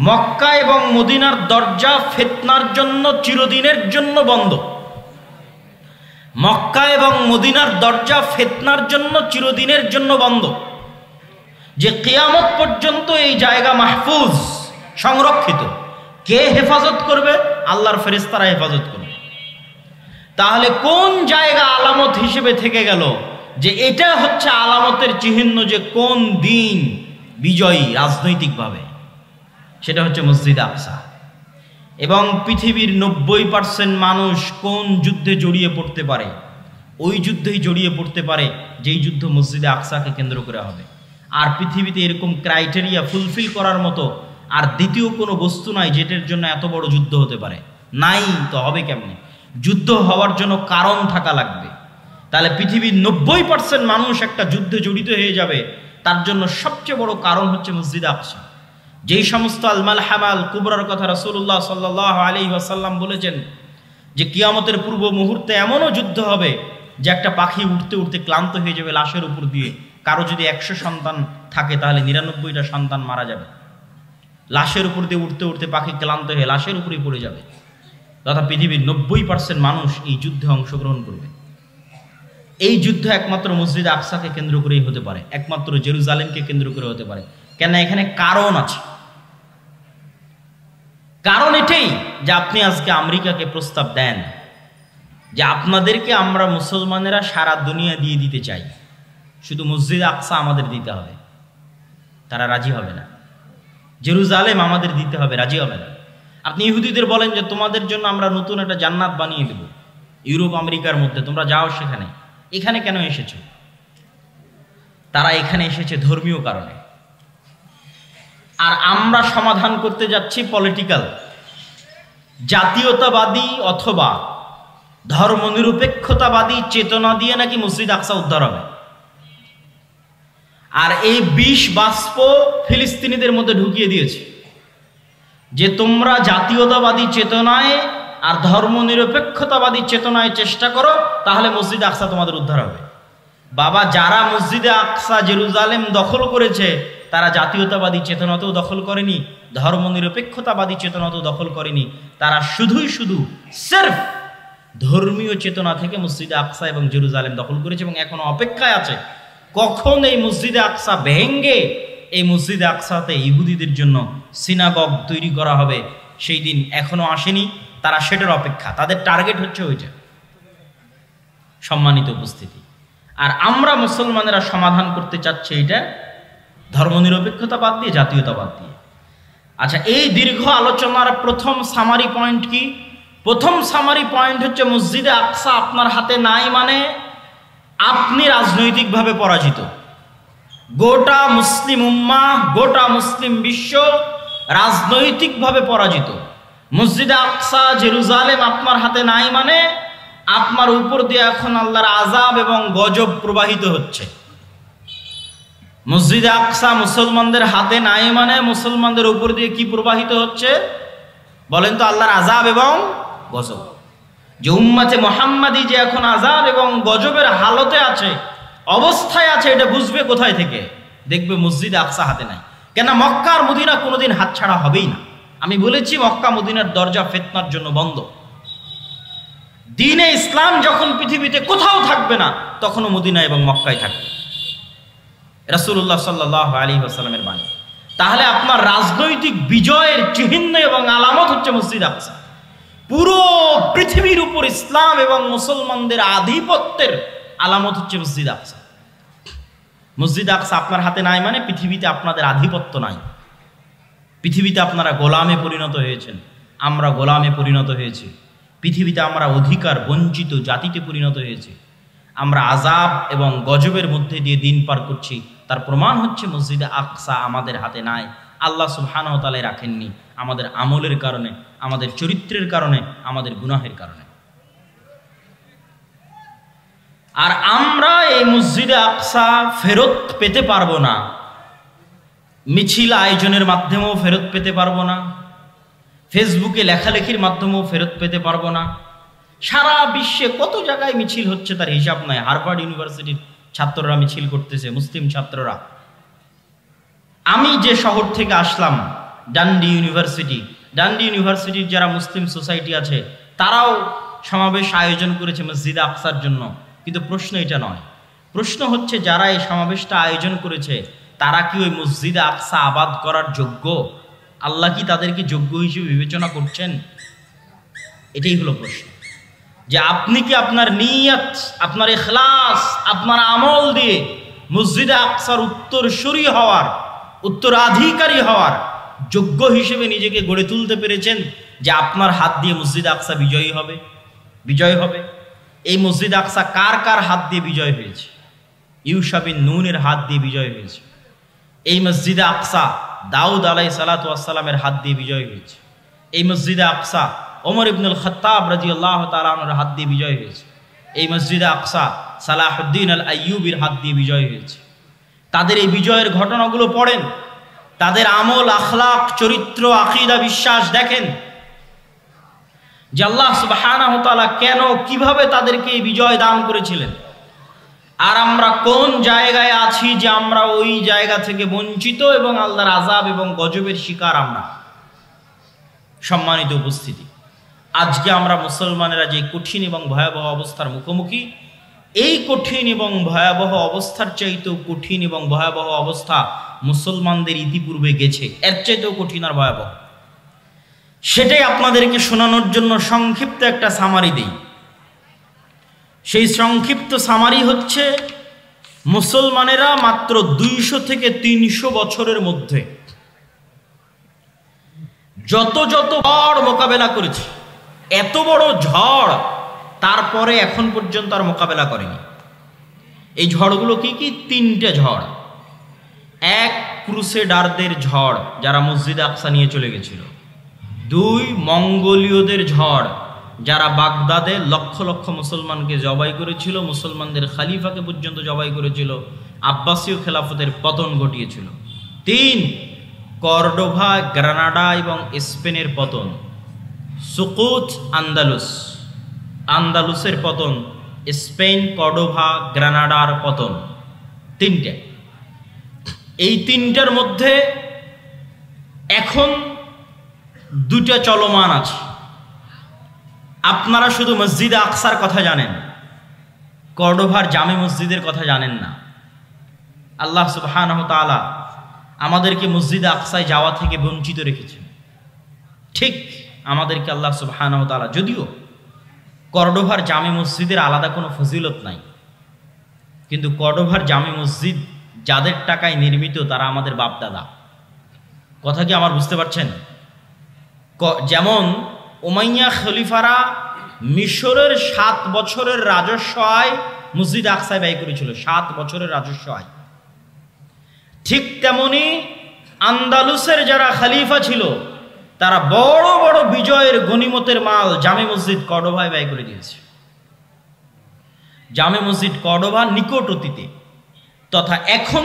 মক্কা এবং মদিনার দরজা ফিতনার জন্য চিরদিনের জন্য বন্ধ। মক্কা এবং মদিনার দরজা ফিতনার জন্য চিরদিনের জন্য বন্ধ, যে কিয়ামত পর্যন্ত এই জায়গা মাহফুজ, সংরক্ষিত। কে হেফাজত করবে? আল্লাহর ফেরেশতারা হেফাজত করবে। তাহলে কোন জায়গা আলামত হিসেবে থেকে গেল যে এটা হচ্ছে আলামতের চিহ্ন যে কোন দিন বিজয়ী রাজনৈতিকভাবে? সেটা হচ্ছে মসজিদে আকসা। এবং পৃথিবীর 90% মানুষ কোন যুদ্ধে জড়িয়ে পড়তে পারে? ওই যুদ্ধেই জড়িয়ে পড়তে পারে যেই যুদ্ধ মসজিদে আকসাকে কেন্দ্র করে হবে। আর পৃথিবীতে এরকম ক্রাইটেরিয়া ফুলফিল করার মতো আর দ্বিতীয় কোনো বস্তু নাই যেটার জন্য এত বড় যুদ্ধ হতে পারে। নাই তো হবে কেমনে? যুদ্ধ হওয়ার জন্য কারণ থাকা লাগবে। তাহলে পৃথিবীর 90% মানুষ একটা যুদ্ধে জড়িত হয়ে যাবে, তার জন্য সবচেয়ে বড় কারণ হচ্ছে মসজিদে আকসা। যেই সমস্ত আল মালহামাল কুবরার কথা রাসূলুল্লাহ সাল্লাল্লাহু আলাইহি ওয়াসাল্লাম বলেছেন যে কিয়ামতের পূর্ব মুহূর্তে এমনও যুদ্ধ হবে যে একটা পাখি উঠতে উঠতে ক্লান্ত হয়ে যাবে লাশের উপর দিয়ে। কারো যদি 100 সন্তান থাকে তাহলে 99টা সন্তান মারা যাবে। লাশের উপর দিয়ে উঠতে উঠতে পাখি ক্লান্ত হয়ে লাশের উপরেই পড়ে যাবে। তথা পৃথিবীর 90% মানুষ এই যুদ্ধে অংশগ্রহণ করবে। এই যুদ্ধ একমাত্র মসজিদে আকসাকে কেন্দ্র করেই হতে পারে, একমাত্র জেরুজালেমকে কেন্দ্র করে হতে পারে। কেন? এখানে কারণ আছে। কারণ এটাই যে আপনি আজকে আমেরিকাকে প্রস্তাব দেন যে আপনাদেরকে আমরা মুসলমানেরা সারা দুনিয়া দিয়ে দিতে চাই, শুধু মসজিদে আকসা আমাদের দিতে হবে। তারা রাজি হবে না। জেরুজালেম আমাদের দিতে হবে, রাজি হবে না। আপনি ইহুদিদের বলেন যে তোমাদের জন্য আমরা নতুন একটা জান্নাত বানিয়ে দেব ইউরোপ আমেরিকার মধ্যে, তোমরা যাও সেখানে। এখানে কেন এসেছো? তারা এখানে এসেছে ধর্মীয় কারণে। আর আমরা সমাধান করতে যাচ্ছি পলিটিক্যাল, জাতীয়তাবাদী অথবা ধর্মনিরপেক্ষতাবাদী চেতনা দিয়ে নাকি মসজিদ আকসা উদ্ধার হবে। আর এই বিষ বাষ্প ফিলিস্তিনিদের মধ্যে ঢুকিয়ে দিয়েছে যে তোমরা জাতীয়তাবাদী চেতনায় আর ধর্মনিরপেক্ষতাবাদী চেতনায় চেষ্টা করো, তাহলে মসজিদ আকসা তোমাদের উদ্ধার হবে। বাবা, যারা মসজিদে আকসা জেরুজালেম দখল করেছে তারা জাতীয়তাবাদী চেতনাতেও দখল করেনি, ধর্মনিরপেক্ষতাবাদী চেতনাতেও দখল করেনি। তারা শুধুই শুধু সির্ফ ধর্মীয় চেতনা থেকে মসজিদে আকসা এবং জেরুজালেম দখল করেছে এবং এখনো অপেক্ষায় আছে কখন এই মসজিদে আকসা ভেঙ্গে এই মসজিদে আকসাতে ইহুদিদের জন্য সিনাগগ তৈরি করা হবে। সেই দিন এখনো আসেনি, তারা সেটার অপেক্ষা। তাদের টার্গেট হচ্ছে ওইটা। সম্মানিত উপস্থিতি, আর আমরা মুসলমানেরা সমাধান করতে চাচ্ছি এটা ধর্মনিরপেক্ষতা বাদ দিয়ে, জাতীয়তাবাদ দিয়ে। আচ্ছা, এই দীর্ঘ আলোচনার প্রথম সামারি পয়েন্ট কি? প্রথম সামারি পয়েন্ট হচ্ছে মসজিদে আকসা আপনার হাতে নাই মানে আপনি রাজনৈতিকভাবে পরাজিত। গোটা মুসলিম উম্মাহ, গোটা মুসলিম বিশ্ব রাজনৈতিকভাবে পরাজিত। মসজিদে আকসা জেরুজালেম আপনার হাতে নাই মানে আপনার উপর দিয়ে এখন আল্লাহর আযাব এবং গজব প্রবাহিত হচ্ছে। মসজিদে আকসা মুসলমানদের হাতে নাই মানে মুসলমানদের উপর দিয়ে কি প্রবাহিত হচ্ছে বলেন তো? আল্লাহর আযাব এবং গজব। যে উম্মতে মুহাম্মাদি যে এখন আযাব এবং গজবের হালতে আছে, অবস্থায় আছে, এটা বুঝবে কোথায় থেকে? দেখবে মসজিদে আকসা হাতে নাই। কেন? মক্কা আর মদিনা কোনোদিন হাতছাড়া হবেই না। আমি বলেছি মক্কা মদিনার দরজা ফিতনার জন্য বন্ধ। দ্বীনে ইসলাম যখন পৃথিবীতে কোথাও থাকবে না, তখনও মদিনা এবং মক্কায় থাকবে। রাসূলুল্লাহ সাল্লাল্লাহু আলাইহি ওয়াসাল্লামের বাণী। তাহলে আপনার রাজনৈতিক বিজয়ের চিহ্ন এবং আলামত হচ্ছে মসজিদ আকসা। পুরো পৃথিবীর উপর ইসলাম এবং মুসলমানদের আধিপত্যের আলামত হচ্ছে মসজিদ আকসা। মসজিদ আকসা আপনার হাতে নাই মানে পৃথিবীতে আপনাদের আধিপত্য নাই। পৃথিবীতে আপনারা গোলামে পরিণত হয়েছেন, আমরা গোলামে পরিণত হয়েছি। পৃথিবীতে আমরা অধিকার বঞ্চিত জাতিতে পরিণত হয়েছি। আমরা আযাব এবং গজবের মধ্যে দিয়ে দিন পার করছি। তার প্রমাণ হচ্ছে মসজিদে আকসা আমাদের হাতে নাই। আল্লাহ সুবহানাহু ওয়া তাআলা রাখেননি, আমাদের আমলের কারণে, আমাদের চরিত্রের কারণে, আমাদের গুনাহের কারণে। আর আমরা এই মসজিদে আকসা ফেরত পেতে পারবো না, মিছিল আয়োজনের মাধ্যমেও ফেরত পেতে পারবো না, ফেসবুকে লেখালেখির মাধ্যমেও ফেরত পেতে পারবো না। সারা বিশ্বে কত জায়গায় মিছিল হচ্ছে তার হিসাব নাই। হার্ভার্ড ইউনিভার্সিটির ছাত্ররা মিছিল করতেছে, মুসলিম ছাত্ররা। আমি যে শহর থেকে আসলাম, ডান্ডি ইউনিভার্সিটির যারা মুসলিম সোসাইটি আছে তারাও সমাবেশ আয়োজন করেছে মসজিদে আকসার জন্য। কিন্তু প্রশ্ন এটা নয়, প্রশ্ন হচ্ছে যারা এই সমাবেশটা আয়োজন করেছে তারা কি ওই মসজিদে আকসা আবাদ করার যোগ্য? আল্লাহ কি তাদেরকে যোগ্য হিসেবে বিবেচনা করছেন? এটাই হলো প্রশ্ন, যে আপনি কি আপনার নিয়ত, আপনার ইখলাস, আপনার আমল দিয়ে মসজিদে আকসার উত্তরসূরি হওয়ার, উত্তরাধিকারী হওয়ার যোগ্য হিসেবে নিজেকে গড়ে তুলতে পেরেছেন, যে আপনার হাত দিয়ে মসজিদে আকসা বিজয় হবে? এই মসজিদে আকসা কার কার হাত দিয়ে বিজয় হয়েছে? ইউশা বিন নুনের হাত দিয়ে বিজয় হয়েছে। এই মসজিদে আকসা দাউদ আলাইহিস সালাতু ওয়াস সালামের হাত দিয়ে বিজয় হয়েছে। এই মসজিদে আকসা ওমর ইবনুল খাত্তাব রাদিয়াল্লাহু তাআলা আনহুর হাত দিয়ে বিজয় হয়েছে। এই মসজিদে আকসা সালাহুদ্দিন আল আইয়ুবির হাত দিয়ে বিজয় হয়েছে। তাদের এই বিজয়ের ঘটনাগুলো পড়েন, তাদের আমল, আখলাক, চরিত্র, আকীদা, বিশ্বাস দেখেন, যে আল্লাহ সুবহানাহু ওয়া তাআলা কেন, কিভাবে তাদেরকে এই বিজয় দান করেছিলেন। আর আমরা কোন জায়গায় আছি যে আমরা ওই জায়গা থেকে বঞ্চিত এবং আল্লাহর আযাব এবং গজবের শিকার আমরা। সম্মানিত উপস্থিতি, আজকে আমরা মুসলমানেরা যে কঠিন এবং ভয়াবহ অবস্থার মুখোমুখি, এই কঠিন এবং ভয়াবহ অবস্থার চাইতেও কঠিন এবং ভয়াবহ অবস্থা মুসলমানদের ইতিপূর্বে গেছে, এর চাইতেও কঠিন আর ভয়াবহ। সেটাই আপনাদেরকে শোনানোর জন্য সংক্ষিপ্ত একটা সামারি দেই। সেই সংক্ষিপ্ত সামারি হচ্ছে, মুসলমানেরা মাত্র 200 থেকে 300 বছরের মধ্যে যত ঝড় মোকাবেলা করেছে, এত বড় ঝড় তারপরে এখন পর্যন্ত আর মোকাবেলা করেনি। এই ঝড়গুলো কি কি? 3টে ঝড়। এক, ক্রুসেডারদের ঝড়, যারা মসজিদে আকসা নিয়ে চলে গেছিল। 2, মঙ্গোলীয়দের ঝড়, যারা বাগদাদে লক্ষ লক্ষ মুসলমানকে জবাই করেছিল, মুসলমানদের খালিফাকে পর্যন্ত জবাই করেছিল, আব্বাসীয় খেলাফতের পতন ঘটিয়েছিল। 3, কর্ডোভা, গ্রানাডা এবং স্পেনের পতন। সুকুত আন্দালুসের পতন, স্পেন, কর্ডোভা, গ্রানাডার পতন। 3টে। এই 3টার মধ্যে এখন 2টা চলমান আছে। আপনারা শুধু মসজিদে আকসার কথা জানেন, কর্ডোভার জামে মসজিদের কথা জানেন না। আল্লাহ সুবহানাহু ওয়া তাআলা আমাদেরকে মসজিদে আকসায় যাওয়া থেকে বঞ্চিত রেখেছেন। ঠিক আমাদেরকে আল্লাহ সুবহানাহু ওয়া তাআলা, যদিও কর্ডোভার জামে মসজিদের আলাদা কোনো ফজিলত নাই, কিন্তু কর্ডোভার জামে মসজিদ যাদের টাকায় নির্মিত তারা আমাদের বাপদাদা। কথা কি আমার বুঝতে পারছেন? যেমন উমাইয়া খলিফারা মিশরের 7 বছরের রাজস্ব আয় মসজিদ আকসায় ব্যয় করেছিল, 7 বছরের রাজস্ব আয়। ঠিক তেমনি আন্দালুসের যারা খলিফা ছিল তারা বড় বড় বিজয়ের গনিমতের মাল জামে মসজিদ কর্ডোভায় ব্যয় করে দিয়েছে। জামে মসজিদ কর্ডোভা নিকট অতীতে তথা এখন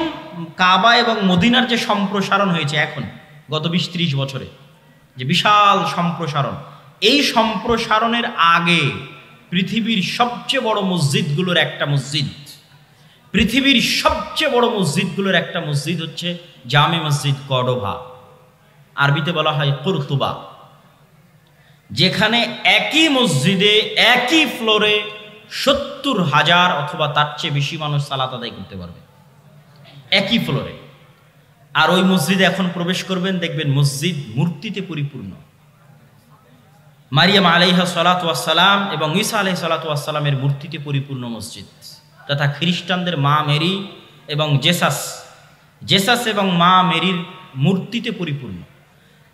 কাবা এবং মদিনার যে সম্প্রসারণ হয়েছে, এখন গত 20-30 বছরে যে বিশাল সম্প্রসারণ, এই সম্প্রসারণের আগে পৃথিবীর সবচেয়ে বড় মসজিদগুলোর একটা মসজিদ, পৃথিবীর সবচেয়ে বড় মসজিদগুলোর একটা মসজিদ হচ্ছে জামে মসজিদ কর্ডোভা, আরবিতে বলা হয় কুরতুবা, যেখানে একই মসজিদে একই ফ্লোরে 70,000 অথবা তার চেয়ে বেশি মানুষ সালাত আদায় করতে পারবে একই ফ্লোরে। আর ওই মসজিদে এখন প্রবেশ করবেন, দেখবেন মসজিদ মূর্তিতে পরিপূর্ণ। মারিয়াম আলাইহা সালাতু ওয়াস সালাম এবং ঈসা আলাইহিস সালাতু ওয়াস সালামের মূর্তিতে পরিপূর্ণ মসজিদ, তথা খ্রিস্টানদের মা মেরি এবং জেসাস এবং মা মেরির মূর্তিতে পরিপূর্ণ।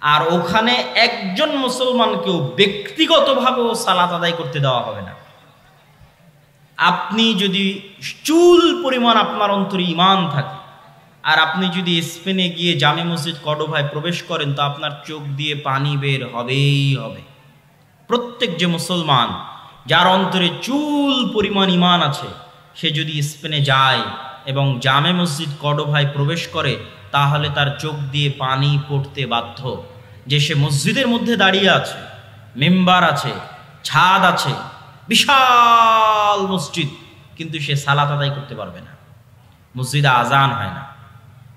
আর ওখানে একজন মুসলমানকেও ব্যক্তিগতভাবেও সালাত আদায় করতে দেওয়া হবে না। আপনি যদি চুল পরিমাণ আপনার অন্তরে ঈমান থাকে, আর আপনি যদি স্পেনে গিয়ে জামে মসজিদ কর্ডোভায় প্রবেশ করেন, তো আপনার চোখ দিয়ে পানি বের হবেই হবে। প্রত্যেক যে মুসলমান যার অন্তরে চুল পরিমাণ ঈমান আছে, সে যদি স্পেনে যায় এবং জামে মসজিদ কর্ডোভায় প্রবেশ করে, তাহলে তার চোখ দিয়ে পানি পড়তে বাধ্য, যে সে মসজিদের মধ্যে দাঁড়িয়ে আছে, মেম্বার আছে, ছাদ আছে, বিশাল মসজিদ, কিন্তু সে সালাত আদায় করতে পারবে না, মসজিদে আজান হয় না।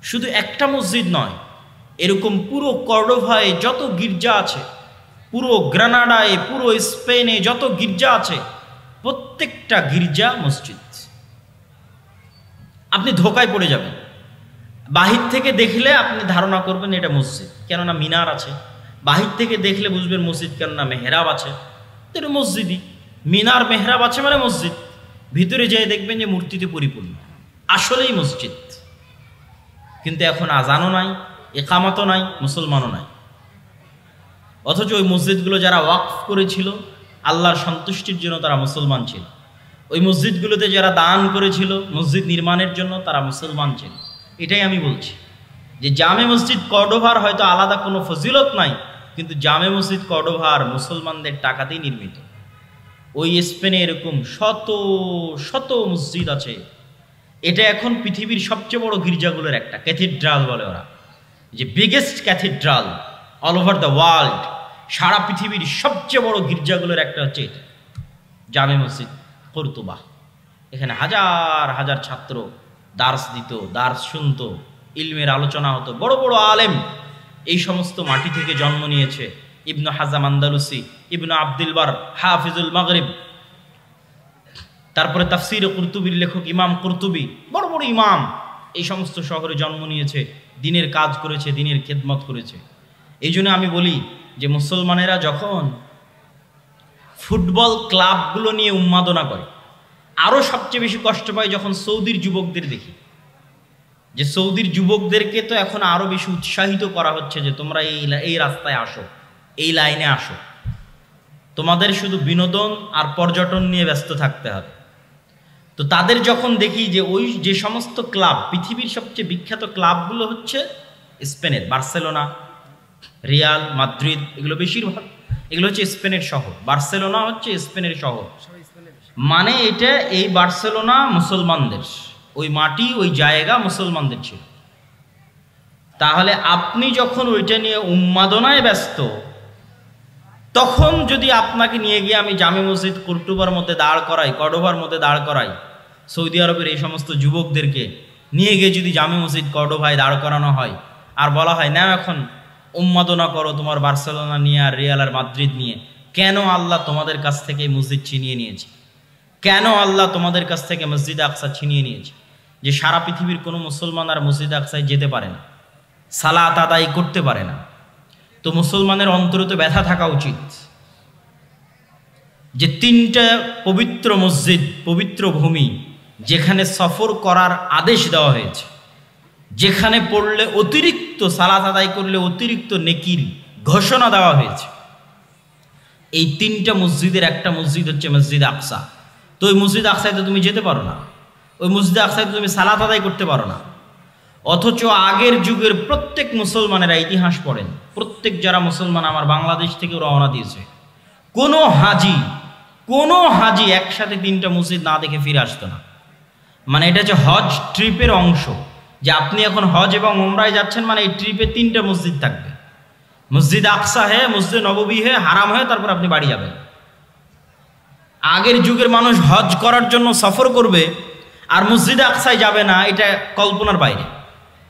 শুধু একটা মসজিদ নয়, এরকম পুরো কর্ডোভায় যত গির্জা আছে, পুরো গ্রানাডায়, পুরো স্পেনে যত গির্জা আছে, প্রত্যেকটা গির্জা মসজিদ। আপনি ধোকায় পড়ে যাবেন, বাহির থেকে দেখলে আপনি ধারণা করবেন এটা মসজিদ, কেননা মিনার আছে। বাহির থেকে দেখলে বুঝবেন মসজিদ, কেননা মেহরাব আছে। এটা মসজিদই, মিনার মেহরাব আছে মানে মসজিদ। ভিতরে যেয়ে দেখবেন যে মূর্তিতে পরিপূর্ণ, আসলেই মসজিদ। কিন্তু এখন আজানও নাই, একামতও নাই, মুসলমানও নাই। অথচ ওই মসজিদগুলো যারা ওয়াকফ করেছিল আল্লাহর সন্তুষ্টির জন্য, তারা মুসলমান ছিল। ওই মসজিদগুলোতে যারা দান করেছিল মসজিদ নির্মাণের জন্য, তারা মুসলমান ছিল। এটাই আমি বলছি যে জামে মসজিদ কর্ডোভার হয়তো আলাদা কোনো ফজিলত নাই, কিন্তু জামে মসজিদ কর্ডোভার মুসলমানদের টাকাতেই নির্মিত। ওই স্পেনে এরকম শত শত মসজিদ আছে। এটা এখন পৃথিবীর সবচেয়ে বড় গির্জাগুলোর একটা, ক্যাথিড্রাল বলে ওরা, যে biggest cathedral all over the world. সারা পৃথিবীর সবচেয়ে বড় গির্জাগুলোর একটা হচ্ছে এটা, জামে মসজিদ কর্তুবা। এখানে হাজার হাজার ছাত্র দার্স দিত, দার্স শুনত, ইলমের আলোচনা হতো। বড় বড় আলেম এই সমস্ত মাটি থেকে জন্ম নিয়েছে। ইবনু হাজাম আন্দালুসি, ইবনু আব্দুল বার, হাফিজুল মাগরিব, তারপরে তাফসির কুরতুবির লেখক ইমাম কুরতুবি, বড় বড় ইমাম এই সমস্ত শহরে জন্ম নিয়েছে, দিনের কাজ করেছে, দিনের খেদমত করেছে। এই জন্য আমি বলি যে মুসলমানেরা যখন ফুটবল ক্লাবগুলো নিয়ে উন্মাদনা করে, আরও সবচেয়ে বেশি কষ্ট পায় যখন সৌদির যুবকদের দেখি। যে সৌদির যুবকদেরকে তো এখন আরও বেশি উৎসাহিত করা হচ্ছে যে তোমরা এই রাস্তায় আসো, এই লাইনে আসো, তোমাদের শুধু বিনোদন আর পর্যটন নিয়ে ব্যস্ত থাকতে হবে। তো তাদের যখন দেখি যে ওই যে সমস্ত ক্লাব, পৃথিবীর সবচেয়ে বিখ্যাত ক্লাবগুলো হচ্ছে স্পেনের, বার্সেলোনা, রিয়াল মাদ্রিদ, এগুলো বেশিরভাগ এগুলো হচ্ছে স্পেনের শহর। বার্সেলোনা হচ্ছে স্পেনের শহর, মানে এটা এই বার্সেলোনা মুসলমানদের, ওই মাটি ওই জায়গা মুসলমানদের ছিল। তাহলে আপনি যখন ওইটা নিয়ে উন্মাদনায় ব্যস্ত, তখন যদি আপনাকে নিয়ে গিয়ে আমি জামে মসজিদ কর্তুবার মধ্যে দাঁড় করাই, কর্ডোভার মধ্যে দাঁড় করাই, সৌদি আরবের এই সমস্ত যুবকদেরকে নিয়ে গিয়ে যদি জামে মসজিদ কর্ডোভায় দাঁড় করানো হয় আর বলা হয় না এখন উন্মাদনা করো তোমার বার্সেলোনা নিয়ে আর রিয়াল আর মাদ্রিদ নিয়ে, কেন আল্লাহ তোমাদের কাছ থেকে মসজিদ ছিনিয়ে নিয়েছে? কেন আল্লাহ তোমাদের কাছ থেকে মসজিদ আকসা ছিনিয়ে নিয়েছে? যে সারা পৃথিবীর কোনো মুসলমান আর মসজিদ আকসায় যেতে পারে না, সালাত আদায় করতে পারে না। তো মুসলমানের অন্তরে তো ব্যথা থাকা উচিত যে তিনটা পবিত্র মসজিদ, পবিত্র ভূমি, যেখানে সফর করার আদেশ দেওয়া হয়েছে, যেখানে পড়লে অতিরিক্ত সালাত আদায় করলে অতিরিক্ত নেকির ঘোষণা দেওয়া হয়েছে, এই তিনটা মসজিদের একটা মসজিদ হচ্ছে মসজিদ আকসা। তো ওই মসজিদ আকসায় তো তুমি যেতে পারো না, ওই মসজিদ আকসায় তো তুমি সালাত আদায় করতে পারো না। অথচ আগের যুগের প্রত্যেক মুসলমানেরা ইতিহাস পড়েন, প্রত্যেক যারা মুসলমান আমার বাংলাদেশ থেকে রওনা দিয়েছে, কোনো হাজি একসাথে তিনটা মসজিদ না দেখে ফিরে আসতো না। মানে এটা হচ্ছে হজ ট্রিপের অংশ, যে আপনি এখন হজ এবং উমরায় যাচ্ছেন, মানে এই ট্রিপে তিনটা মসজিদ থাকবে, মসজিদ আকসা হে, মসজিদ নববী হে, হারাম হয়ে তারপর আপনি বাড়ি যাবেন। আগের যুগের মানুষ হজ করার জন্য সফর করবে আর মসজিদ আকসায় যাবে না, এটা কল্পনার বাইরে,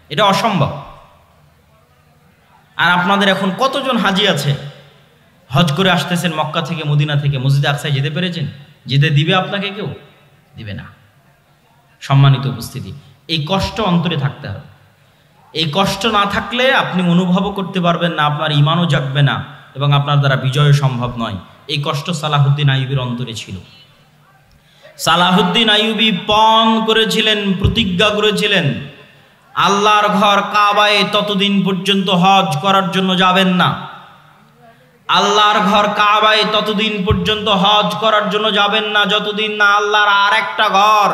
এটা অসম্ভব। আর আপনাদের এখন কতজন হাজি আছে হজ করে আসতেছেন মক্কা থেকে, মদিনা থেকে, মসজিদ আকসায় যেতে পেরেছেন? যেতে দিবে আপনাকে? কেউ দিবে না। সম্মানিত উপস্থিতি, এই কষ্ট অন্তরে থাকতে হবে। এই কষ্ট না থাকলে আপনি অনুভবও করতে পারবেন না, আপনার ইমানও জাগবে না এবং আপনার দ্বারা বিজয় সম্ভব নয়। এই কষ্ট সালাহুদ্দিন আইয়ুবীর অন্তরে ছিল। সালাহুদ্দিন আইয়ুবী পণ করেছিলেন, প্রতিজ্ঞা করেছিলেন, আল্লাহর ঘর কাবায় ততদিন পর্যন্ত হজ করার জন্য যাবেন না। আল্লাহর ঘর কাবায় ততদিন পর্যন্ত হজ করার জন্য যাবেন না যতদিন না আল্লাহর আর একটা ঘর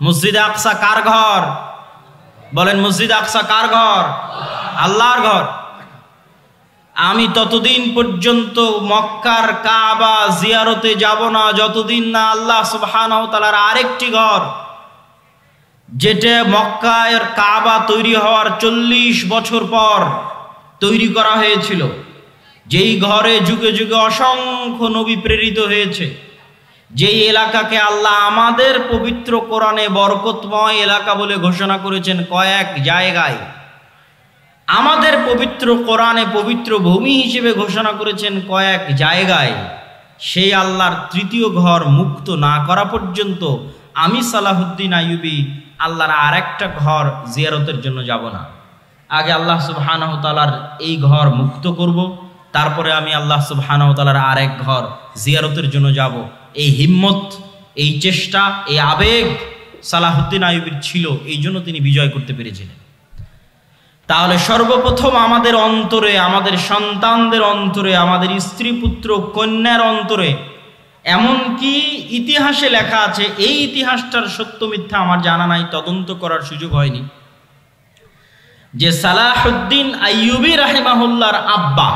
মসজিদ আকসা। কার ঘর বলেন? মসজিদ আকসা কার ঘর? আল্লাহর ঘর। আমি ততদিন পর্যন্ত মক্কার কাবা জিয়ারতে যাব না যতদিন না আল্লাহ সুবহানাহু ওয়া তাআলার আরেকটি ঘর, যেটা মক্কার কাবা তৈরি হওয়ার 40 বছর পর তৈরি করা হয়েছিল, যেই ঘরে যুগে যুগে অসংখ্য নবী প্রেরিত হয়েছে, যেই এলাকাকে আল্লাহ আমাদের পবিত্র কোরআনে বরকতময় এলাকা বলে ঘোষণা করেছেন কয়েক জায়গায়। আমাদের পবিত্র কোরআনে পবিত্র ভূমি হিসেবে ঘোষণা করেছেন কয়েক জায়গায়, সেই আল্লাহর তৃতীয় ঘর মুক্ত না করা পর্যন্ত আমি সালাহুদ্দিন আইয়ুবী আল্লাহর আরেকটা ঘর জিয়ারতের জন্য যাব না। আগে আল্লাহ সুবহানাহু ওয়া তাআলার এই ঘর মুক্ত করব, তারপরে আমি আল্লাহ সুবহানাহু ওয়া তাআলার আরেক ঘর জিয়ারতের জন্য যাব। এই হিম্মত, এই চেষ্টা, এই আবেগ সালাহুদ্দিন আইয়ুবীর ছিল, এই জন্য তিনি বিজয় করতে পেরেছিলেন। তাহলে সর্বপ্রথম আমাদের অন্তরে, আমাদের সন্তানদের অন্তরে, আমাদের স্ত্রী পুত্র কন্যার অন্তরে, এমনকি ইতিহাসে লেখা আছে, এই ইতিহাসটার সত্য মিথ্যা আমার জানা নাই, তদন্ত করার সুযোগ হয়নি, যে সালাহুদ্দিন আইয়ুবী রাহিমাহুল্লাহর আব্বা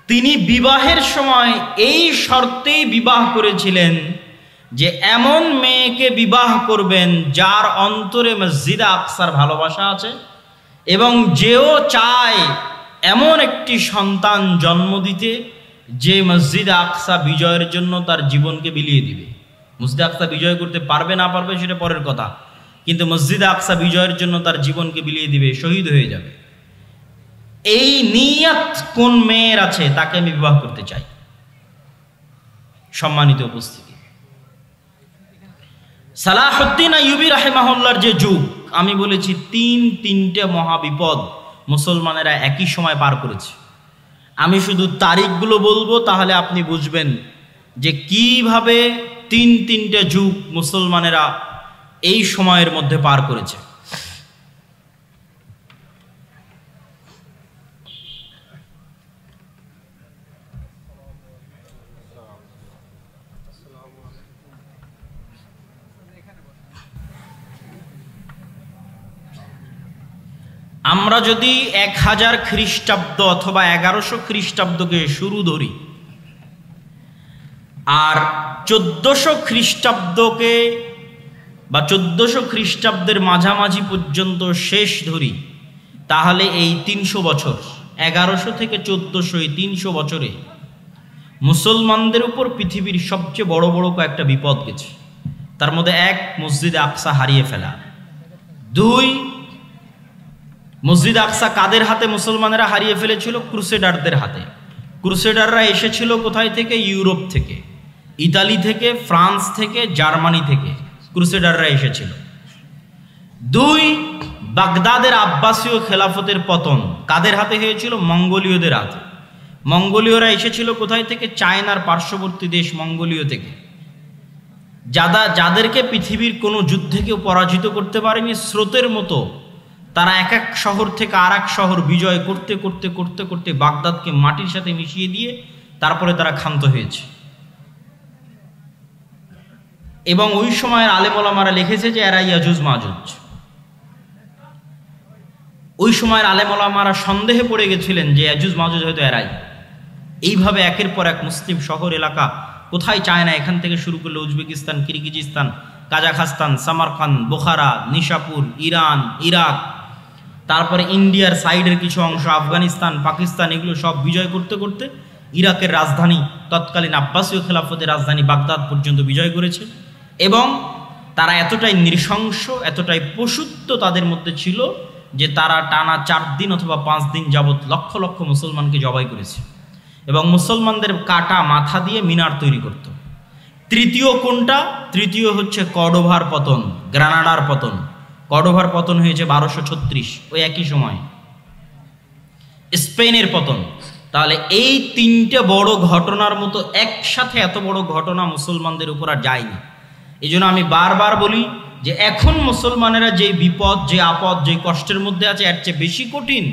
তিনি বিবাহের সময় এই শর্তেই বিবাহ করেছিলেন যে এমন মেয়েকে বিবাহ করবেন যার অন্তরে মসজিদে আকসার ভালোবাসা আছে এবং যেও চায় এমন একটি সন্তান জন্ম দিতে যে মসজিদে আকসা বিজয়ের জন্য তার জীবনকে বিলিয়ে দিবে। মসজিদে আকসা বিজয় করতে পারবে না পারবে সেটা পরের কথা, কিন্তু মসজিদে আকসা বিজয়ের জন্য তার জীবনকে বিলিয়ে দিবে, শহীদ হয়ে যাবে। এই নিয়ত কোন মেয়ের আছে তাকে আমি বিবাহ করতে চাই। সম্মানিত উপস্থিতি, সালাহুদ্দিন আইয়ুবী রাহিমাহুল্লাহর যে যুগ, আমি বলেছি তিনটে মহাবিপদ মুসলমানেরা একই সময় পার করেছে। আমি শুধু তারিখগুলো বলবো, তাহলে আপনি বুঝবেন যে কিভাবে তিনটে যুগ মুসলমানেরা এই সময়ের মধ্যে পার করেছে। আমরা যদি 1000 খ্রিস্টাব্দ অথবা 1100 খ্রিস্টাব্দকে শুরু ধরি আর 1400 খ্রিস্টাব্দকে বা 1400 খ্রিস্টাব্দের মাঝামাঝি পর্যন্ত শেষ ধরি, তাহলে এই 300 বছর, 1100 থেকে 1400, এই 300 বছরে মুসলমানদের উপর পৃথিবীর সবচেয়ে বড় বড় কয়েকটা বিপদ গেছে। তার মধ্যে 1, মসজিদে আকসা হারিয়ে ফেলা। 2, মসজিদ আকসা কাদের হাতে মুসলমানেরা হারিয়ে ফেলেছিল? ক্রুসেডারদের হাতে। ক্রুসেডাররা এসেছিল কোথায় থেকে? ইউরোপ থেকে, ইতালি থেকে, ফ্রান্স থেকে, জার্মানি থেকে ক্রুসেডাররা এসেছিল। 2, বাগদাদের আব্বাসীয় খেলাফতের পতন কাদের হাতে হয়েছিল? মঙ্গোলীয়দের হাতে। মঙ্গোলীয়রা এসেছিল কোথায় থেকে? চায়নার পার্শ্ববর্তী দেশ মঙ্গোলীয় থেকে, যাদেরকে পৃথিবীর কোনো যুদ্ধে কেউ পরাজিত করতে পারেনি। স্রোতের মতো তারা এক এক শহর থেকে আর এক শহর বিজয় করতে করতে করতে করতে বাগদাদকে মাটির সাথে মিশিয়ে দিয়ে তারপরে তারা ক্ষান্ত হয়েছে। এবং ওই সময়ের আলেম ওলামারা লিখেছে যে এরা ইয়াজুজ মাজুজ। ওই সময়ের আলেম ওলামারা সন্দেহে পড়ে গেছিলেন যে ইয়াজুজ মাজুজ হয়তো এরাই। এইভাবে একের পর এক মুসলিম শহর এলাকা, কোথায় চায়না, এখান থেকে শুরু করলে Uzbekistan, Kyrgyzstan, Kazakhstan, Samarkand, বোখারা, Nishapur, Iran, Iraq, তারপরে ইন্ডিয়ার সাইডের কিছু অংশ, আফগানিস্তান, পাকিস্তান, এগুলো সব বিজয় করতে করতে ইরাকের রাজধানী, তৎকালীন আব্বাসীয় খেলাফতের রাজধানী বাগদাদ পর্যন্ত বিজয় করেছে। এবং তারা এতটাই নৃশংস, এতটাই পশুত্ব তাদের মধ্যে ছিল যে তারা টানা 4 দিন অথবা 5 দিন যাবৎ লক্ষ লক্ষ মুসলমানকে জবাই করেছে এবং মুসলমানদের কাটা মাথা দিয়ে মিনার তৈরি করত। তৃতীয় কোনটা? তৃতীয় হচ্ছে কর্ডোভার পতন, গ্রানাডার পতন। কর্ডোভার পতন হয়েছে 1236, ওই একই সময় স্পেনের পতন। তাহলে এই 3টে বড় ঘটনার মতো একসাথে এত বড় ঘটনা মুসলমানদের উপর আর যায়নি। এই জন্য আমি বারবার বলি যে এখন মুসলমানেরা যে বিপদ, যে আপদ, যে কষ্টের মধ্যে আছে, এর চেয়ে বেশি কঠিন,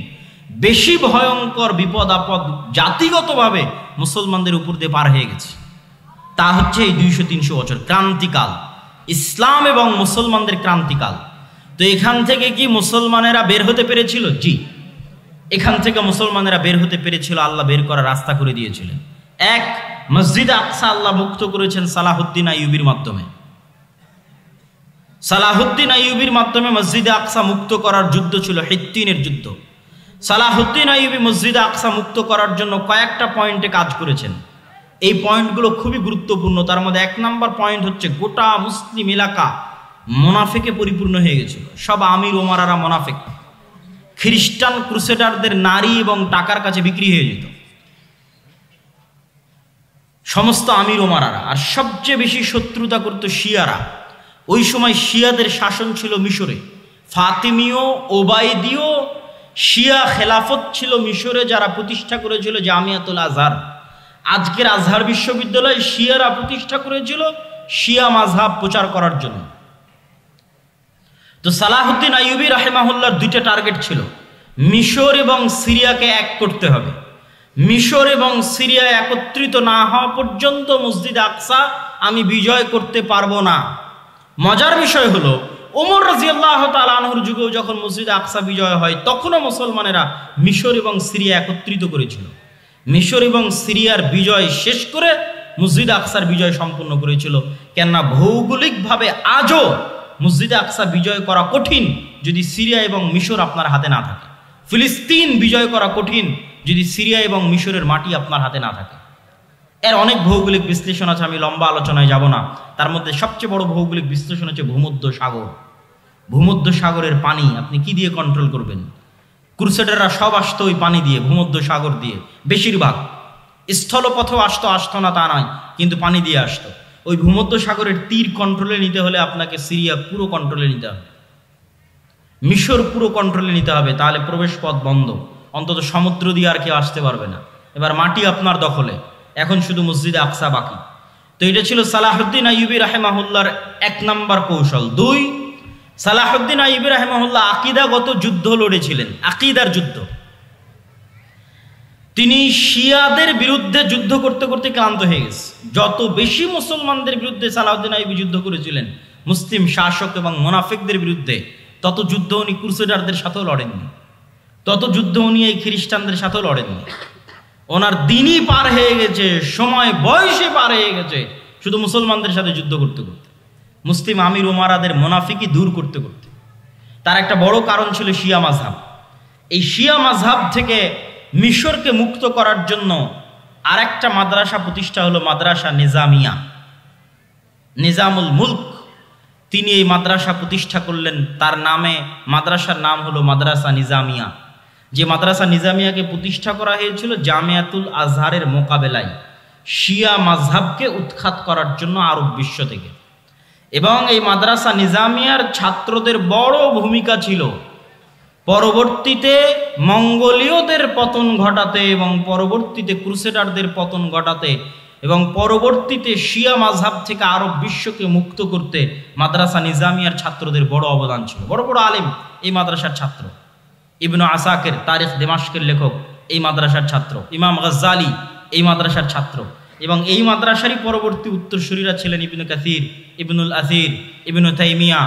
বেশি ভয়ঙ্কর বিপদ আপদ জাতিগতভাবে মুসলমানদের উপর দিয়ে পার হয়ে গেছে। তা হচ্ছে এই 200-300 বছর ক্রান্তিকাল, ইসলাম এবং মুসলমানদের ক্রান্তিকাল। তো এখান থেকে কি মুসলমানেরা বের হতে পেরেছিল? জি, এখান থেকে মুসলমানেরা বের হতে পেরেছিল। আল্লাহ বের করার রাস্তা করে দিয়েছিলেন। 1, মসজিদ আকসা আল্লাহ মুক্ত করেছেন সালাহুদ্দিন আইয়ুবীর মাধ্যমে। সালাহুদ্দিন আইয়ুবীর মাধ্যমে মসজিদে আকসা মুক্ত করার যুদ্ধ ছিল হিত্তিনের যুদ্ধ। সালাহুদ্দিন আইয়ুবী মসজিদে আকসা মুক্ত করার জন্য কয়েকটা পয়েন্টে কাজ করেছেন। এই পয়েন্টগুলো খুবই গুরুত্বপূর্ণ। তার মধ্যে 1 নম্বর পয়েন্ট হচ্ছে গোটা মুসলিম এলাকা মুনাফিকে পরিপূর্ণ হয়ে গেছিল। সব আমির ওমারারা মুনাফিক। খ্রিস্টান ক্রুসেডারদের নারী এবং টাকার কাছে বিক্রি হয়ে যেত সমস্ত আমির ওমারারা। আর সবচেয়ে বেশি শত্রুতা করত শিয়ারা। ওই সময় শিয়াদের শাসন ছিল মিশরে, ফাতিমীয় ওবায়দীয় শিয়া খেলাফত ছিল মিশরে, যারা প্রতিষ্ঠা করেছিল জামিয়াতুল আজহার। আজকের আজহার বিশ্ববিদ্যালয় শিয়ারা প্রতিষ্ঠা করেছিল শিয়া মাযহাব প্রচার করার জন্য। তো সালাহুদ্দিন আইয়ুবী রাহিমাহুল্লাহর দুইটা টার্গেট ছিল, মিশর এবং সিরিয়াকে এক করতে হবে। মিশর এবং সিরিয়া একত্রিত না হওয়া পর্যন্ত মসজিদ আকসা আমি বিজয় করতে পারবো না। মজার বিষয় হলো ওমর রাদিয়াল্লাহু তাআলা আনহুর যুগেও যখন মসজিদ আকসা বিজয় হয় তখনও মুসলমানেরা মিশর এবং সিরিয়া একত্রিত করেছিল। মিশর এবং সিরিয়ার বিজয় শেষ করে মসজিদ আকসার বিজয় সম্পন্ন করেছিল। কেননা ভৌগোলিকভাবে আজও মসজিদ আকসা বিজয় করা কঠিন যদি সিরিয়া এবং মিশর আপনার হাতে না থাকে। ফিলিস্তিন বিজয় করা কঠিন যদি সিরিয়া এবং মিশরের মাটি আপনার হাতে না থাকে। এর অনেক ভৌগোলিক বিশ্লেষণ আছে, আমি লম্বা আলোচনায় যাব না। তার মধ্যে সবচেয়ে বড় ভৌগোলিক বিশ্লেষণ হচ্ছে ভূমধ্য সাগর। ভূমধ্য সাগরের পানি আপনি কি দিয়ে কন্ট্রোল করবেন? ক্রুসেডাররা সব আসতো ওই পানি দিয়ে, ভূমধ্য সাগর দিয়ে। বেশিরভাগ স্থলপথেও আসতো না তা নয়, কিন্তু পানি দিয়ে আসতো। ওই ভূমধ্য সাগরের তীর কন্ট্রোলে নিতে হলে আপনাকে সিরিয়া পুরো কন্ট্রোলে নিতে হবে, মিশর পুরো কন্ট্রোলে নিতে হবে, তাহলে প্রবেশ পথ বন্ধ। অন্তত সমুদ্র দিয়ে আর কেউ আসতে পারবে না। এবার মাটি আপনার দখলে, এখন শুধু মসজিদে আকসা বাকি। তো এটা ছিল সালাহুদ্দিন আইয়ুবী রাহিমাহুল্লাহর 1 নম্বর কৌশল। 2, সালাহুদ্দিন আইয়ুবী রাহিমাহুল্লাহ আকীদাগত যুদ্ধ লড়েছিলেন, আকীদার যুদ্ধ। তিনি শিয়াদের বিরুদ্ধে যুদ্ধ করতে করতে ক্লান্ত হয়ে গেছে। যত বেশি মুসলমানদের বিরুদ্ধে সালাহুদ্দিন আইয়ুবী যুদ্ধ করেছিলেন, মুসলিম শাসক এবং মুনাফিকদের বিরুদ্ধে, তত যুদ্ধ উনি ক্রুসেডারদের সাথেও লড়েননি, তত যুদ্ধ উনি এই খ্রিস্টানদের সাথেও লড়েননি। ওনার দিনই পার হয়ে গেছে, সময় বয়সে পার হয়ে গেছে শুধু মুসলমানদের সাথে যুদ্ধ করতে করতে, মুসলিম আমির ওমারাদের মুনাফিকি দূর করতে করতে। তার একটা বড় কারণ ছিল শিয়া মাযহাব। এই শিয়া মাযহাব থেকে মিশরকে মুক্ত করার জন্য আরেকটা মাদ্রাসা প্রতিষ্ঠা হলো মাদ্রাসা নিজামিয়া। নিজামুল মুলক তিনি এই মাদ্রাসা প্রতিষ্ঠা করলেন। তার নামে মাদ্রাসার নাম হলো মাদ্রাসা নিজামিয়া। যে মাদ্রাসা নিজামিয়াকে প্রতিষ্ঠা করা হয়েছিল জামিয়াতুল আজহারের মোকাবেলায়, শিয়া মাযহাবকে উৎখাত করার জন্য আরব বিশ্ব থেকে। এবং এই মাদ্রাসা নিজামিয়ার ছাত্রদের বড় ভূমিকা ছিল পরবর্তীতে মঙ্গোলীয়দের পতন ঘটাতে এবং পরবর্তীতে ক্রুসেডারদের পতন ঘটাতে এবং পরবর্তীতে শিয়া মাযহাব থেকে আরব বিশ্বকে মুক্ত করতে মাদ্রাসা নিজামিয়ার ছাত্রদের বড় অবদান ছিল। বড় বড় আলেম এই মাদ্রাসার ছাত্র। ইবনু আসাকির তারিখ দিমাশকের লেখক এই মাদ্রাসার ছাত্র, ইমাম গাজ্জালি এই মাদ্রাসার ছাত্র। এবং এই মাদ্রাসারই পরবর্তী উত্তরসূরিরা ছিলেন ইবনু কাসির, ইবনুল আসির, ইবনু তাইমিয়া।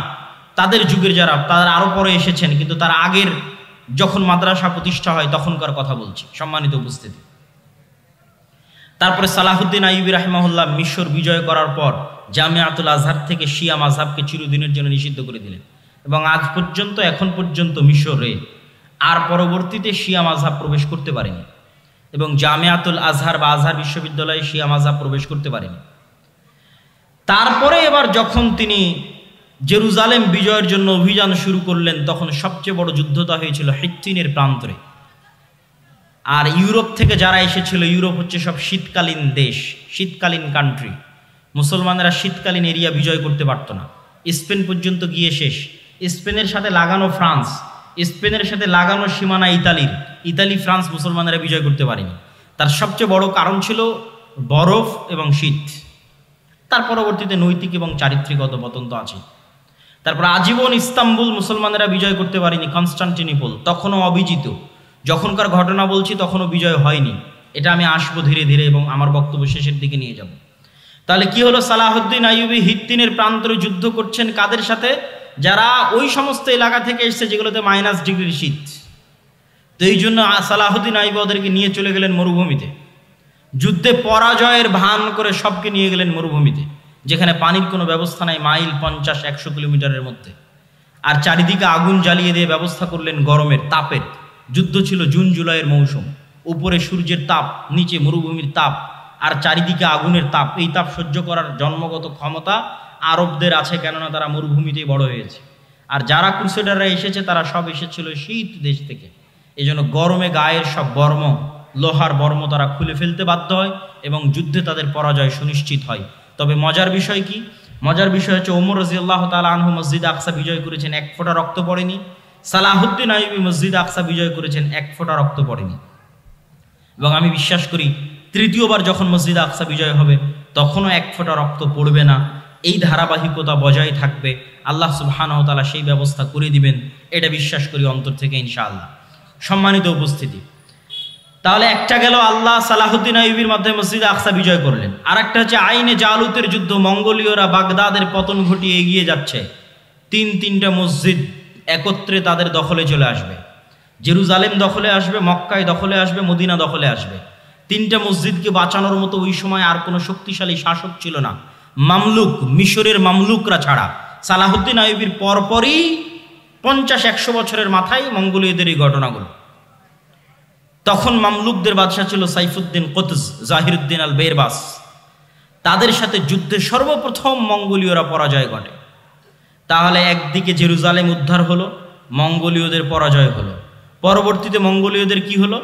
তাদের যুগের যারা, তারা আরও পরে এসেছেন, কিন্তু তার আগের যখন মাদ্রাসা প্রতিষ্ঠা হয় তখনকার কথা বলছি, সম্মানিত উপস্থিতি। তারপরে সালাহুদ্দিন আইয়ুবী রাহিমাহুল্লাহ মিশর বিজয় করার পর জামিয়াতুল আজহার থেকে শিয়া মাযহাবকে চিরদিনের জন্য নিষিদ্ধ করে দিলেন। এবং আজ পর্যন্ত, এখন পর্যন্ত মিশরে আর পরবর্তীতে শিয়া মাযহাব প্রবেশ করতে পারেনি, এবং জামিয়াতুল আজহার বা আজহার বিশ্ববিদ্যালয়ে শিয়া মাযহাব প্রবেশ করতে পারেনি। তারপরে এবার যখন তিনি জেরুজালেম বিজয়ের জন্য অভিযান শুরু করলেন, তখন সবচেয়ে বড় যুদ্ধটা হয়েছিল হিত্তিনের প্রান্তরে। আর ইউরোপ থেকে যারা এসেছিল, ইউরোপ হচ্ছে সব শীতকালীন দেশ, শীতকালীন কান্ট্রি। মুসলমানেরা শীতকালীন এরিয়া বিজয় করতে পারত না, স্পেন পর্যন্ত গিয়ে শেষ। স্পেনের সাথে লাগানো ফ্রান্স, স্পেনের সাথে লাগানো সীমানা ইতালির, ইতালি ফ্রান্স মুসলমানেরা বিজয় করতে পারেনি। তার সবচেয়ে বড় কারণ ছিল বরফ এবং শীত। তার পরবর্তীতে নৈতিক এবং চারিত্রিকগত পতন তো আছে। তারপর আজীবন ইস্তাম্বুল মুসলমানেরা বিজয় করতে পারেনি, কনস্টান্টিনোপল তখনও অবিজিত। যখনকার ঘটনা বলছি তখনও বিজয় হয়নি। এটা আমি আসবো ধীরে ধীরে এবং আমার বক্তব্য শেষের দিকে নিয়ে যাব। তাহলে কি হলো? সালাহুদ্দিন আইয়ুবী হিত্তিনের প্রান্তরে যুদ্ধ করছেন কাদের সাথে? যারা ওই সমস্ত এলাকা থেকে এসছে যেগুলোতে -ডিগ্রির শীত। তো এই জন্য সালাহুদ্দিন আইয়ুবী ওদেরকে নিয়ে চলে গেলেন মরুভূমিতে। যুদ্ধে পরাজয়ের ভান করে সবকে নিয়ে গেলেন মরুভূমিতে, যেখানে পানির কোনো ব্যবস্থা নাই, মাইল 50-100 কিলোমিটারের মধ্যে। আর চারিদিকে আগুন জ্বালিয়ে দিয়ে ব্যবস্থা করলেন গরমের, তাপের। যুদ্ধ ছিল জুন জুলাইয়ের মৌসুম। উপরে সূর্যের তাপ, নিচে মরুভূমির তাপ, আর চারিদিকে আগুনের তাপ। এই তাপ সহ্য করার জন্মগত ক্ষমতা আরবদের আছে, কেননা তারা মরুভূমিতেই বড় হয়েছে। আর যারা ক্রুসেডাররা এসেছে তারা সব এসেছিল শীত দেশ থেকে। এই জন্য গরমে গায়ের সব বর্ম, লোহার বর্ম তারা খুলে ফেলতে বাধ্য হয় এবং যুদ্ধে তাদের পরাজয় সুনিশ্চিত হয়। তবে মজার বিষয় কি? মজার বিষয় হচ্ছে ওমর রাদিয়াল্লাহু তাআলা আনহু মসজিদ আকসা বিজয় করেছেন, এক ফোঁটা রক্ত পড়েনি। সালাহুদ্দিন আইয়ুবী মসজিদ আকসা বিজয় করেছেন, এক ফোঁটা রক্ত পড়েনি। এবং আমি বিশ্বাস করি তৃতীয়বার যখন মসজিদ আকসা বিজয় হবে তখনও এক ফোঁটা রক্ত পড়বে না। এই ধারাবাহিকতা বজায় থাকবে, আল্লাহ সুবহানাহু ওয়া তাআলা সেই ব্যবস্থা করে দিবেন, এটা বিশ্বাস করি অন্তর থেকে ইনশাআল্লাহ। সম্মানিত উপস্থিতি, তাহলে একটা গেল আল্লাহ সালাহুদ্দিন আইয়ুবীর মাধ্যমে মসজিদ আকসা বিজয় করলেন। আর একটা হচ্ছে আইনে জালুতের যুদ্ধ, মঙ্গোলীয়রা বাগদাদের পতন ঘটিয়ে এগিয়ে যাচ্ছে, তিনটা মসজিদ একত্রে তাদের দখলে চলে আসবে। জেরুজালেম দখলে আসবে, মক্কায় দখলে আসবে, মদিনা দখলে আসবে। তিনটা মসজিদকে বাঁচানোর মতো ওই সময় আর কোনো শক্তিশালী শাসক ছিল না, মামলুক, মিশরের মামলুকরা ছাড়া। সালাহুদ্দিন আইয়ুবীর পরপরই 50-100 বছরের মাথায় মঙ্গোলীয়দের এই ঘটনাগুলো। তখন মামলুকদের বাদশাহ ছিল সাইফুদ্দিন কুতজ, জাহিরুদ্দিন আল বেরবাস। তাদের সাথে যুদ্ধে সর্বপ্রথম মঙ্গোলীয়রা পরাজয় ঘটে। তাহলে একদিকে জেরুজালেম উদ্ধার হলো, মঙ্গোলীয়দের পরাজয় হলো। পরবর্তীতে মঙ্গোলীয়দের কি হলো?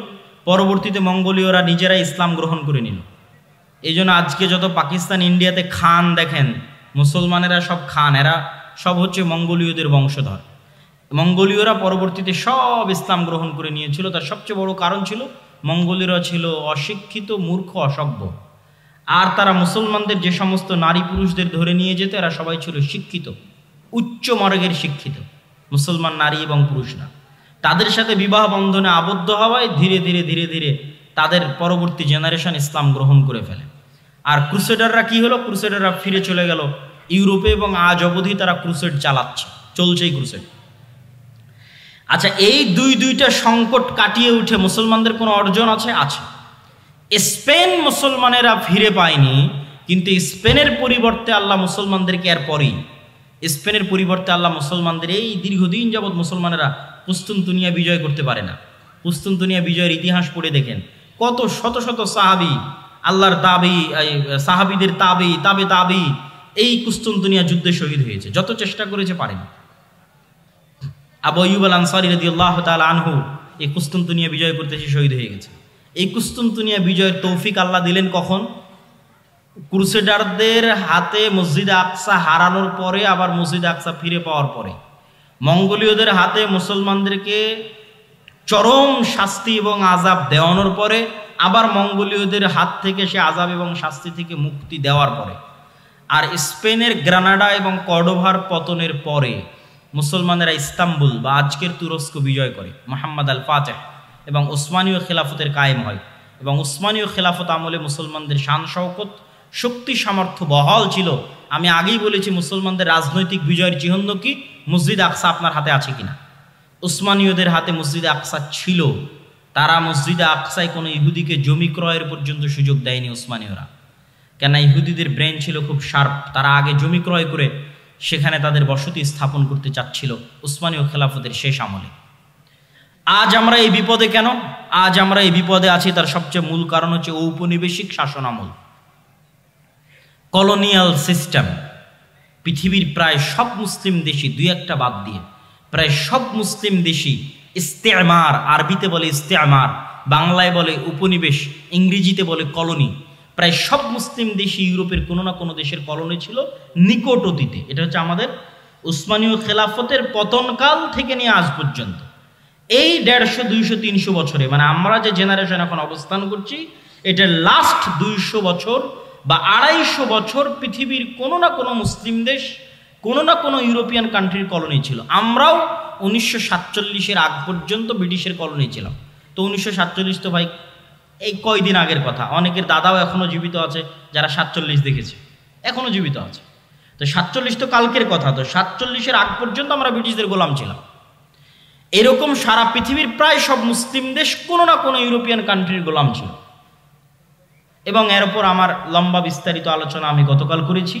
পরবর্তীতে মঙ্গোলীয়রা নিজেরাই ইসলাম গ্রহণ করে নিল। এই জন্য আজকে যত পাকিস্তান, ইন্ডিয়াতে খান দেখেন, মুসলমানেরা সব খান, এরা সব হচ্ছে মঙ্গোলীয়দের বংশধর। মঙ্গোলীয়রা পরবর্তীতে সব ইসলাম গ্রহণ করে নিয়েছিল। তার সবচেয়ে বড় কারণ ছিল মঙ্গোলীয়রা ছিল অশিক্ষিত, মূর্খ, অসভ্য। আর তারা মুসলমানদের যে সমস্ত নারী পুরুষদের ধরে নিয়ে যেত এরা সবাই ছিল শিক্ষিত, উচ্চ মার্গের শিক্ষিত মুসলমান নারী এবং পুরুষরা। তাদের সাথে বিবাহ বন্ধনে আবদ্ধ হওয়ায় ধীরে ধীরে ধীরে ধীরে তাদের পরবর্তী জেনারেশন ইসলাম গ্রহণ করে ফেলে। আর ক্রুসেডাররা কি হলো? ক্রুসেডাররা ফিরে চলে গেল ইউরোপে এবং আজ অবধি তারা ক্রুসেড চালাচ্ছে, চলছেই ক্রুসেড। আচ্ছা, এই দুইটা সংকট কাটিয়ে উঠে মুসলমানদের কোনো অর্জন আছে? আছে। স্পেন মুসলমানেরা ফিরে পায়নি, কিন্তু স্পেনের পরিবর্তে আল্লাহ মুসলমানদেরকে এরপরেই, স্পেনের পরিবর্তে আল্লাহ মুসলমানদের এই দীর্ঘদিন যাবৎ মুসলমানেরা কুস্তুনতুনিয়া বিজয় করতে পারে না। কুস্তুনতুনিয়া বিজয়ের ইতিহাস পড়ে দেখেন, কত শত শত সাহাবি, আল্লাহর তাবি, সাহাবিদের তাবি এই কুস্তুনতুনিয়া যুদ্ধে শহীদ হয়েছে। যত চেষ্টা করেছে পারেনি। আবু আইয়ুব আল আনসারী রাদিয়াল্লাহু তাআলা আনহু এই কুস্তুনতুনিয়া বিজয় করতে এসে শহীদ হয়ে গেছে। এই কুস্তুনতুনিয়া বিজয়ের তৌফিক আল্লাহ দিলেন কখন? ক্রুসেডারদের হাতে মসজিদে আকসা হারানোর পরে, আবার মসজিদে আকসা ফিরে পাওয়ার পরে। মঙ্গোলীয়দের হাতে মুসলমানদেরকে চরম শাস্তি এবং আযাব দেওয়ানোর পরে, আবার মঙ্গোলীয়দের হাত থেকে সে আযাব এবং শাস্তি থেকে মুক্তি দেওয়ার পরে। আর স্পেনের গ্রানাডা এবং কর্ডোভার পতনের পরে মুসলমানেরা ইস্তাম্বুল বা আজকের তুরস্ক বিজয় করে, মুহাম্মদ আল ফাতেহ, এবং উসমানীয় খেলাফতের কায়েম হয়। এবং উসমানীয় খেলাফত আমলে মুসলমানদের শান শওকত, শক্তি, সামর্থ্য বহাল ছিল। আমি আগেই বলেছি মুসলমানদের রাজনৈতিক বিজয়ের চিহ্ন কি? মসজিদ আকসা আপনার হাতে আছে কিনা? উসমানীয়দের হাতে মসজিদে আকসা ছিল। তারা মসজিদে আকসায় কোনো ইহুদিকে জমি ক্রয়ের পর্যন্ত সুযোগ দেয়নি উসমানীয়রা, কেন ইহুদিদের ব্রেন ছিল খুব শার্প। তারা আগে জমি ক্রয় করে সেখানে তাদের বসতি স্থাপন করতে চাচ্ছিল উসমানীয় খেলাফতের শেষ আমলে। আজ আমরা এই বিপদে কেন? আজ আমরা এই বিপদে আছি তার সবচেয়ে মূল কারণ হচ্ছে ঔপনিবেশিক শাসন আমল, কলোনিয়াল সিস্টেম। পৃথিবীর প্রায় সব মুসলিম দেশই, দুই একটা বাদ দিয়ে, প্রায় সব মুসলিম দেশই ইস্তেমার, আরবিতে বলে ইস্তেমার, বাংলায় বলে উপনিবেশ, ইংরেজিতে বলে কলোনি। প্রায় সব মুসলিম দেশই ইউরোপের কোনো না কোনো দেশের কলোনি ছিল নিকট অতীতে। এটা হচ্ছে আমাদের উসমানীয় খেলাফতের পতনকাল থেকে নিয়ে আজ পর্যন্ত এই 150, 200, 300 বছরে, মানে আমরা যে জেনারেশন এখন অবস্থান করছি, এটার লাস্ট 200 বছর বা 250 বছর পৃথিবীর কোনো না কোনো মুসলিম দেশ, কোনো না কোনো ইউরোপিয়ান কান্ট্রির কলোনি ছিল। আমরাও 1947-এর আগ পর্যন্ত ব্রিটিশের কলোনি ছিলাম। তো 1947 তো ভাই এই কয়দিন আগের কথা। অনেকের দাদাও এখনও জীবিত আছে যারা 47 দেখেছে, এখনও জীবিত আছে। তো 47 তো কালকের কথা। তো 47-এর আগ পর্যন্ত আমরা ব্রিটিশদের গোলাম ছিলাম। এরকম সারা পৃথিবীর প্রায় সব মুসলিম দেশ কোনো না কোনো ইউরোপিয়ান কান্ট্রির গোলাম ছিল। এবং এর উপর আমার লম্বা বিস্তারিত আলোচনা আমি গতকাল করেছি।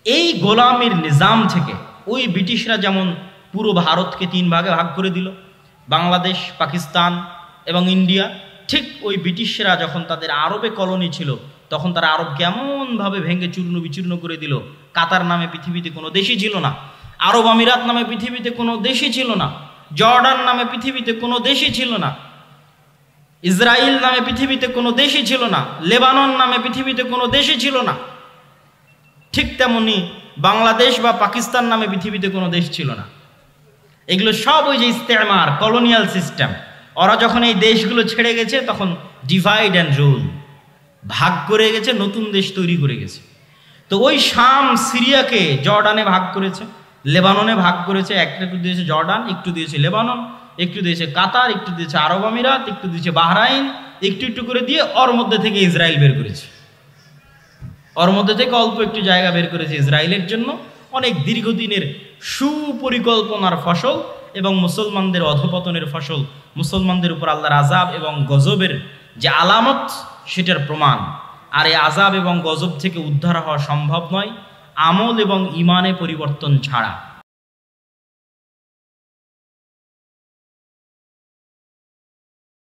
এই গোলামির নিজাম থেকে ওই ব্রিটিশরা যেমন পুরো ভারতকে 3 ভাগে ভাগ করে দিল, বাংলাদেশ, পাকিস্তান এবং ইন্ডিয়া, ঠিক ওই ব্রিটিশরা যখন তাদের আরবে কলোনি ছিল তখন তারা আরবকে এমনভাবে ভেঙে চূর্ণ বিচূর্ণ করে দিল, কাতার নামে পৃথিবীতে কোনো দেশই ছিল না। আরব আমিরাত নামে পৃথিবীতে কোনো দেশই ছিল না, জর্ডান নামে পৃথিবীতে কোনো দেশই ছিল না, ইসরায়েল নামে পৃথিবীতে কোনো দেশই ছিল না, লেবানন নামে পৃথিবীতে কোনো দেশই ছিল না। ঠিক তেমনি বাংলাদেশ বা পাকিস্তান নামে পৃথিবীতে কোনো দেশ ছিল না। এগুলো সব ওই যে ইস্তেমার, কলোনিয়াল সিস্টেম। ওরা যখন এই দেশগুলো ছেড়ে গেছে তখন ডিভাইড অ্যান্ড রুল, ভাগ করে গেছে, নতুন দেশ তৈরি করে গেছে। তো ওই শাম সিরিয়াকে জর্ডানে ভাগ করেছে, লেবাননে ভাগ করেছে, একটু দিয়েছে জর্ডান, একটু দিয়েছে লেবানন, একটু দিয়েছে কাতার, একটু দিয়েছে আরব আমিরাত, একটু দিয়েছে বাহরাইন, একটু একটু করে দিয়ে ওর মধ্যে থেকে ইসরায়েল বের করেছে। ওর মধ্যে থেকে অল্প একটু জায়গা বের করেছে ইসরায়েলের জন্য। অনেক দীর্ঘদিনের সুপরিকল্পনার ফসল এবং মুসলমানদের অধপতনের ফসল, মুসলমানদের উপর আল্লাহর আযাব এবং গজবের যে আলামত সেটার প্রমাণ। আর এই আযাব এবং গজব থেকে উদ্ধার হওয়া সম্ভব নয় আমল এবং ইমানে পরিবর্তন ছাড়া।